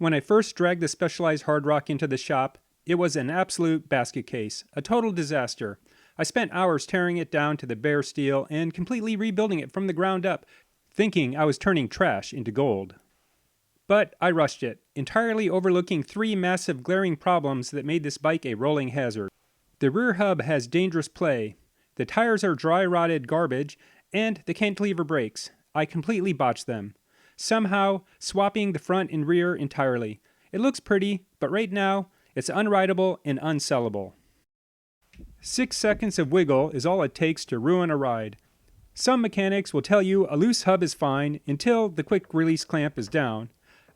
When I first dragged the Specialized HardRock into the shop, it was an absolute basket case, a total disaster. I spent hours tearing it down to the bare steel and completely rebuilding it from the ground up, thinking I was turning trash into gold. But I rushed it, entirely overlooking 3 massive glaring problems that made this bike a rolling hazard. The rear hub has dangerous play, the tires are dry-rotted garbage, and the cantilever brakes. I completely botched them. Somehow, swapping the front and rear entirely. It looks pretty, but right now, it's unrideable and unsellable. 6 seconds of wiggle is all it takes to ruin a ride. Some mechanics will tell you a loose hub is fine until the quick release clamp is down.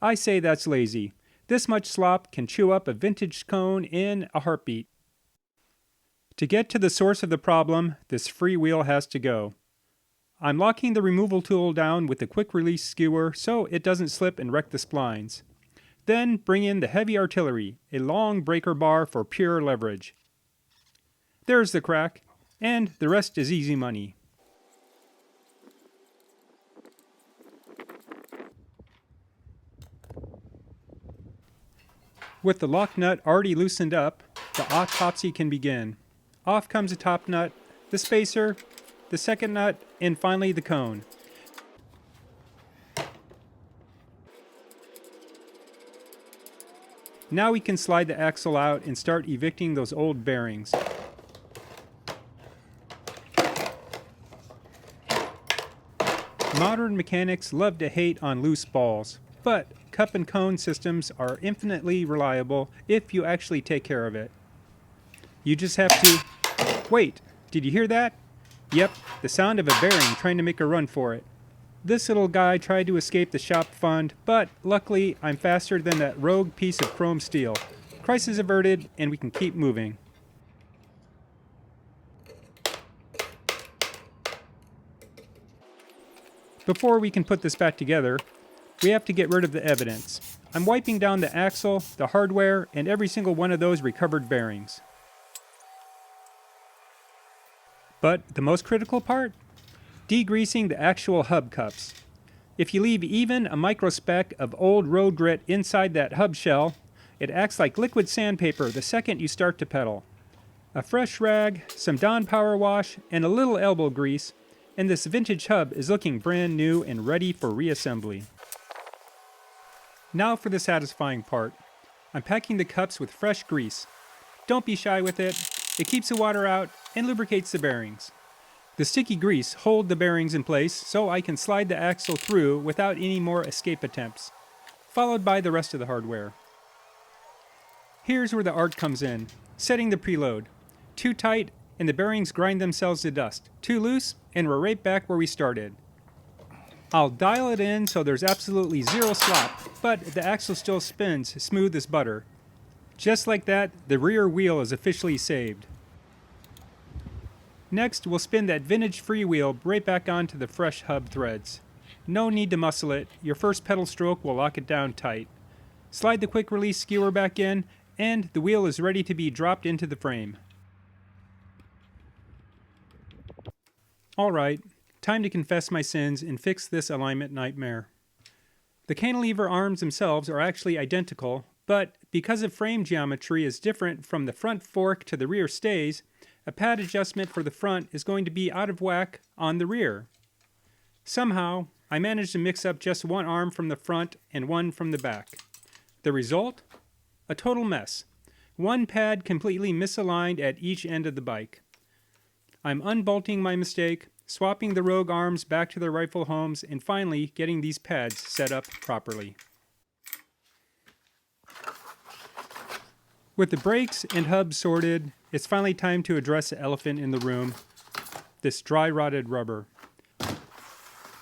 I say that's lazy. This much slop can chew up a vintage cone in a heartbeat. To get to the source of the problem, this freewheel has to go. I'm locking the removal tool down with the quick release skewer so it doesn't slip and wreck the splines. Then bring in the heavy artillery, a long breaker bar for pure leverage. There's the crack, and the rest is easy money. With the lock nut already loosened up, the autopsy can begin. Off comes the top nut, the spacer, the second nut, and finally the cone. Now we can slide the axle out and start evicting those old bearings. Modern mechanics love to hate on loose balls, but cup and cone systems are infinitely reliable if you actually take care of it. You just have to... Wait, did you hear that? Yep, the sound of a bearing trying to make a run for it. This little guy tried to escape the shop fund, but luckily I'm faster than that rogue piece of chrome steel. Crisis averted, and we can keep moving. Before we can put this back together, we have to get rid of the evidence. I'm wiping down the axle, the hardware, and every single one of those recovered bearings. But the most critical part? Degreasing the actual hub cups. If you leave even a microspeck of old road grit inside that hub shell, it acts like liquid sandpaper the second you start to pedal. A fresh rag, some Dawn power wash, and a little elbow grease, and this vintage hub is looking brand new and ready for reassembly. Now for the satisfying part. I'm packing the cups with fresh grease. Don't be shy with it. It keeps the water out and lubricates the bearings. The sticky grease holds the bearings in place so I can slide the axle through without any more escape attempts, followed by the rest of the hardware. Here's where the art comes in, setting the preload. Too tight and the bearings grind themselves to dust. Too loose and we're right back where we started. I'll dial it in so there's absolutely zero slop, but the axle still spins smooth as butter. Just like that, the rear wheel is officially saved. Next, we'll spin that vintage freewheel right back onto the fresh hub threads. No need to muscle it, your first pedal stroke will lock it down tight. Slide the quick release skewer back in, and the wheel is ready to be dropped into the frame. Alright, time to confess my sins and fix this alignment nightmare. The cantilever arms themselves are actually identical, but because of frame geometry is different from the front fork to the rear stays, a pad adjustment for the front is going to be out of whack on the rear. Somehow, I managed to mix up just one arm from the front and one from the back. The result? A total mess. One pad completely misaligned at each end of the bike. I'm unbolting my mistake, swapping the rogue arms back to their rightful homes, and finally getting these pads set up properly. With the brakes and hubs sorted, it's finally time to address the elephant in the room, this dry-rotted rubber.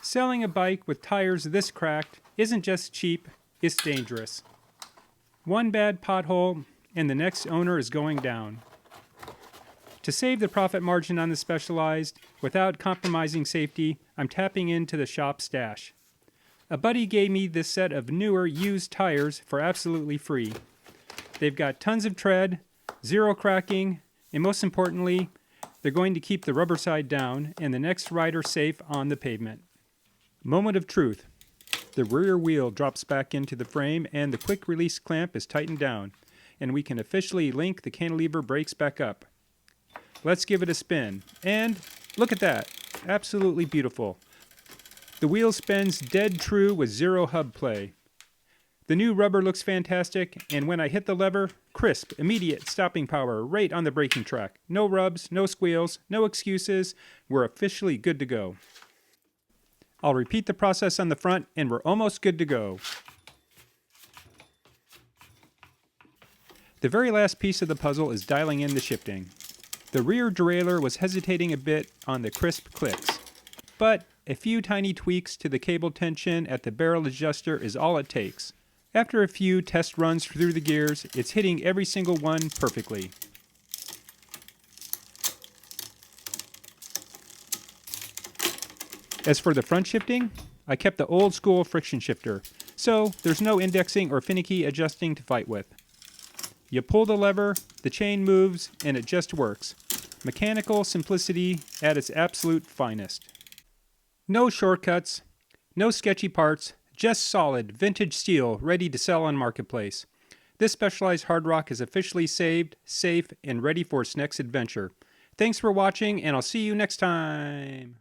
Selling a bike with tires this cracked isn't just cheap, it's dangerous. One bad pothole and the next owner is going down. To save the profit margin on the Specialized, without compromising safety, I'm tapping into the shop stash. A buddy gave me this set of newer used tires for absolutely free. They've got tons of tread, zero cracking, and most importantly, they're going to keep the rubber side down and the next rider safe on the pavement. Moment of truth. The rear wheel drops back into the frame and the quick release clamp is tightened down, and we can officially link the cantilever brakes back up. Let's give it a spin, and look at that, absolutely beautiful. The wheel spins dead true with zero hub play. The new rubber looks fantastic, and when I hit the lever, crisp, immediate stopping power right on the braking track. No rubs, no squeals, no excuses. We're officially good to go. I'll repeat the process on the front, and we're almost good to go. The very last piece of the puzzle is dialing in the shifting. The rear derailleur was hesitating a bit on the crisp clicks, but a few tiny tweaks to the cable tension at the barrel adjuster is all it takes. After a few test runs through the gears, it's hitting every single one perfectly. As for the front shifting, I kept the old school friction shifter, so there's no indexing or finicky adjusting to fight with. You pull the lever, the chain moves, and it just works. Mechanical simplicity at its absolute finest. No shortcuts, no sketchy parts, just solid vintage steel ready to sell on Marketplace. This Specialized HardRock is officially saved, safe, and ready for its next adventure. Thanks for watching, and I'll see you next time.